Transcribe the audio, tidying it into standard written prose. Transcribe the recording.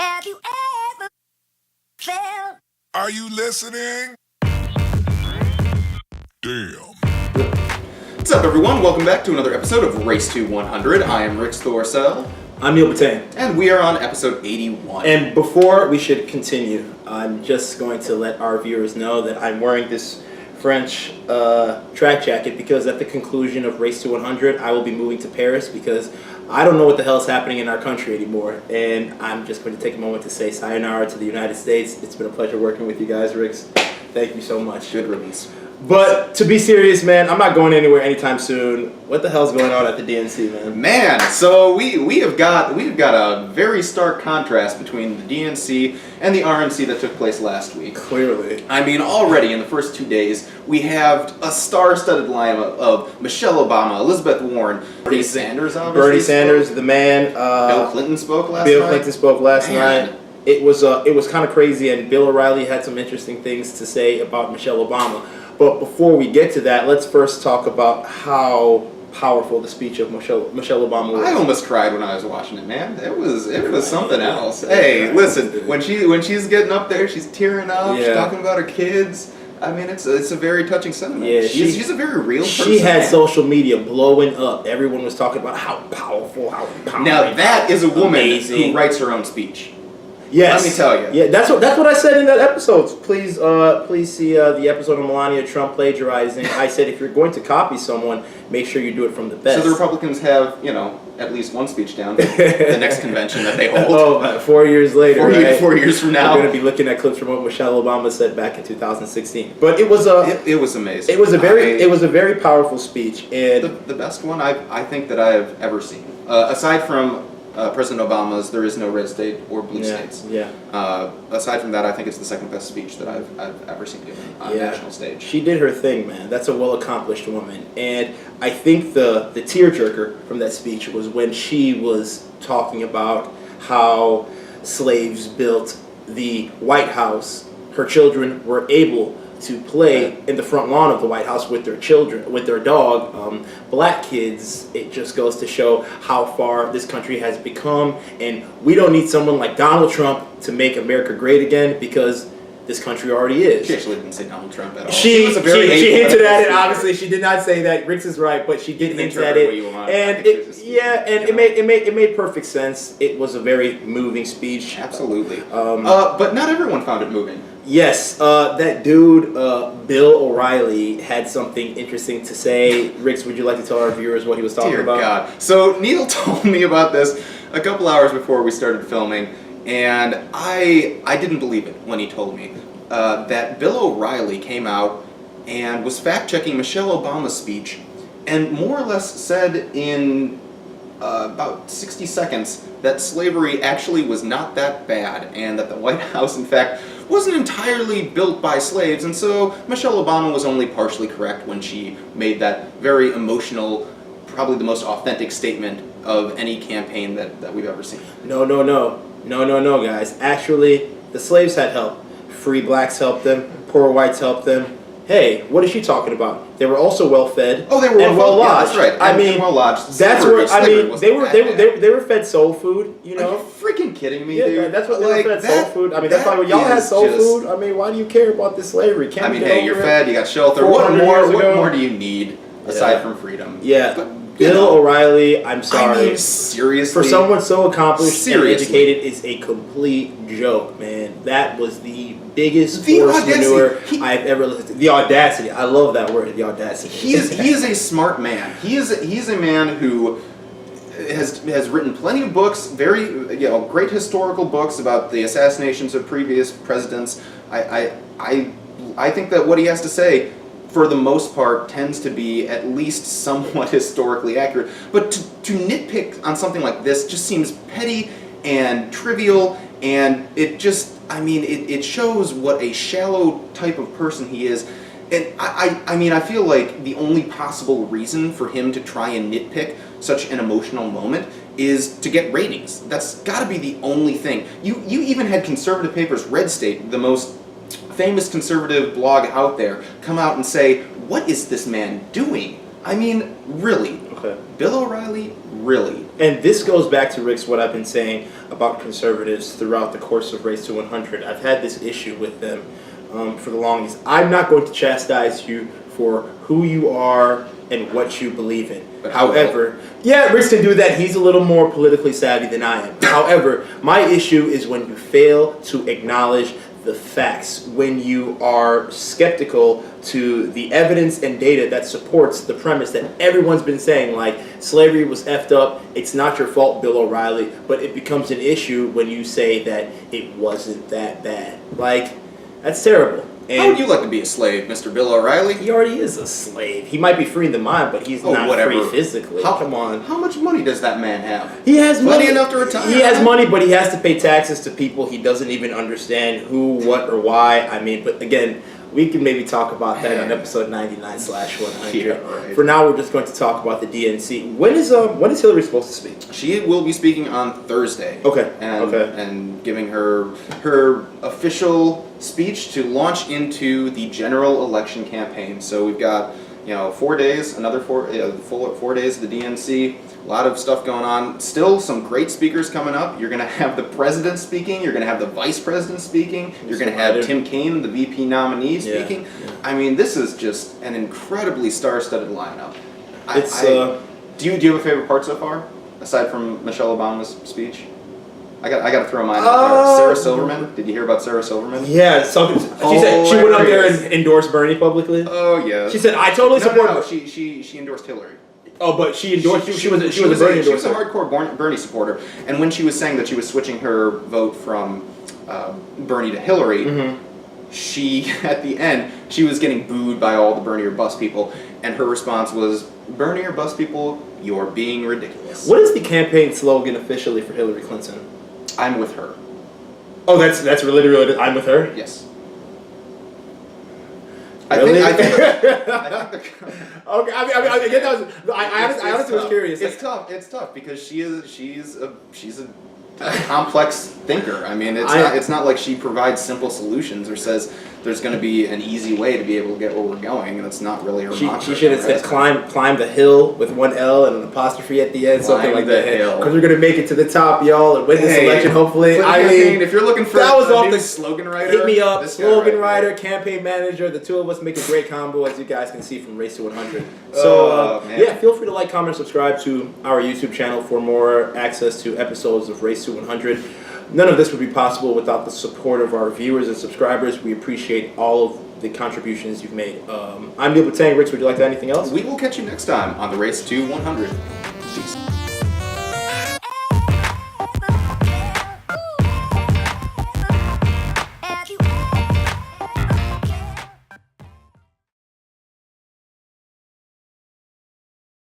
Have you ever felt? Are you listening? Damn. What's up, everyone? Welcome back to another episode of Race to 100. I am Rick Thorsell. I'm Neil Batain. And we are on episode 81. And before we should continue, I'm just going to let our viewers know that I'm wearing this French track jacket because at the conclusion of Race to 100, I will be moving to Paris because I don't know what the hell is happening in our country anymore. And I'm just going to take a moment to say sayonara to the United States. It's been a pleasure working with you guys, Ricks. Thank you so much. Good release. But to be serious, man, I'm not going anywhere anytime soon. What the hell's going on at the DNC, man? Man, so we've got a very stark contrast between the DNC and the RNC that took place last week. Clearly. I mean, already in the first 2 days, we have a star-studded lineup of Michelle Obama, Elizabeth Warren, Bernie Sanders, obviously. Bernie Sanders, the man. Bill Clinton spoke last night. It was kind of crazy, and Bill O'Reilly had some interesting things to say about Michelle Obama. But before we get to that, let's first talk about how powerful the speech of Michelle Obama was. I almost cried when I was watching it, man. It was something else. Hey, listen, when she's getting up there, she's tearing up. She's talking about her kids. I mean, it's a very touching sentiment. Yeah, she's a very real person. She had social media blowing up. Everyone was talking about how powerful, how empowering. Now that is a woman who writes her own speech. Yes. Let me tell you. Yeah, that's what I said in that episode. Please see the episode of Melania Trump plagiarizing. I said if you're going to copy someone, make sure you do it from the best. So the Republicans have, at least one speech down. The next convention that they hold. 4 years later. 4 years from now. We're going to be looking at clips from what Michelle Obama said back in 2016. But it was it was amazing. It was a very powerful speech, and the best one I think that I have ever seen. Aside from President Obama's "There is no red state or blue states." Yeah. Aside from that, I think it's the second best speech that I've ever seen given on a national stage. She did her thing, man. That's a well-accomplished woman, and I think the tearjerker from that speech was when she was talking about how slaves built the White House. Her children were able to play in the front lawn of the White House with their children, with their dog. Black kids, it just goes to show how far this country has become, and we don't need someone like Donald Trump to make America great again because this country already is. She actually didn't say Donald Trump at all. She hinted at it. Obviously, she did not say that. Ricks is right, but she did hint at it, and it made perfect sense. It was a very moving speech. Absolutely. But not everyone found it moving. Yes, that dude, Bill O'Reilly, had something interesting to say. Ricks, would you like to tell our viewers what he was talking about? Dear God. So Neil told me about this a couple hours before we started filming, and I didn't believe it when he told me that Bill O'Reilly came out and was fact-checking Michelle Obama's speech and more or less said in about 60 seconds that slavery actually was not that bad and that the White House, in fact, wasn't entirely built by slaves, and so Michelle Obama was only partially correct when she made that very emotional, probably the most authentic statement of any campaign that we've ever seen. No, guys. Actually, the slaves had help. Free blacks helped them. Poor whites helped them. Hey, what is she talking about? They were also well fed. Oh, they were well lodged. Yeah, that's right. I mean, well lodged. That's where they were fed soul food. You know? Are you freaking kidding me, dude? Yeah, that's what they were fed, soul food. I mean, that's why when y'all had soul food. I mean, why do you care about this slavery? Hey, you're fed. You got shelter. What more do you need aside from freedom? Yeah. But, Bill O'Reilly, I'm sorry. I mean, seriously? For someone so accomplished and educated, is a complete joke, man. That was the biggest force manure I've ever listened to. The audacity. I love that word, the audacity. He is a smart man. He is a man who has written plenty of books, very great historical books about the assassinations of previous presidents. I think that what he has to say, for the most part, tends to be at least somewhat historically accurate. But to nitpick on something like this just seems petty and trivial, and it just, it shows what a shallow type of person he is. And I feel like the only possible reason for him to try and nitpick such an emotional moment is to get ratings. That's got to be the only thing. You even had conservative papers, Red State, the most famous conservative blog out there, come out and say, what is this man doing? I mean, really? Okay. Bill O'Reilly, really? And this goes back to, Rick's, what I've been saying about conservatives throughout the course of Race to 100. I've had this issue with them for the longest. I'm not going to chastise you for who you are and what you believe in. But however, yeah, Rick's can do that. He's a little more politically savvy than I am. However, my issue is when you fail to acknowledge the facts, when you are skeptical to the evidence and data that supports the premise that everyone's been saying, like slavery was effed up, it's not your fault, Bill O'Reilly, but it becomes an issue when you say that it wasn't that bad. Like, that's terrible. And how would you like to be a slave, Mr. Bill O'Reilly? He already is a slave. He might be free in the mind, but he's not free physically. Come on. How much money does that man have? He has Plenty money enough to retire. He has money, but he has to pay taxes to people he doesn't even understand who, what, or why. I mean, but again, we can maybe talk about that on episode 99/100. Yeah, right. For now, we're just going to talk about the DNC. When is Hillary supposed to speak? She will be speaking on Thursday. Okay. And giving her official speech to launch into the general election campaign. So we've got 4 days, another 4 days of the DNC. A lot of stuff going on. Still some great speakers coming up. You're going to have the president speaking. You're going to have the vice president speaking. You're going to have Tim Kaine, the VP nominee, speaking. Yeah. I mean, this is just an incredibly star-studded lineup. Do you have a favorite part so far, aside from Michelle Obama's speech? I got to throw mine out there. Sarah Silverman. Did you hear about Sarah Silverman? Yeah, she said she went up there and endorsed Bernie publicly. Oh yeah. She said, "I totally support." No, she endorsed Hillary. Oh, but she endorsed. She was a Bernie endorser. She was a hardcore Bernie supporter, and when she was saying that she was switching her vote from Bernie to Hillary, she at the end she was getting booed by all the Bernie or bust people, and her response was, "Bernie or bust people, you're being ridiculous." What is the campaign slogan officially for Hillary Clinton? I'm with her. Oh, that's really. I'm with her. Yes. Really? I think okay. I get that. I honestly was curious. It's tough. It's tough because she's a complex thinker. I mean, it's not like she provides simple solutions or says there's going to be an easy way to be able to get where we're going, and it's not really her mantra. She should have said climb the hill with one L and an apostrophe at the end, something like that. Because we're going to make it to the top, y'all, and win this election, hopefully. I mean, if you're looking for that was off the slogan writer, hit me up. Slogan writer, campaign manager. The two of us make a great combo, as you guys can see from Race to 100. So, yeah, feel free to like, comment, subscribe to our YouTube channel for more access to episodes of Race to 100. None of this would be possible without the support of our viewers and subscribers. We appreciate all of the contributions you've made. I'm Neil Batang. Ricks, would you like to add anything else? We will catch you next time on the Race to 100. Peace.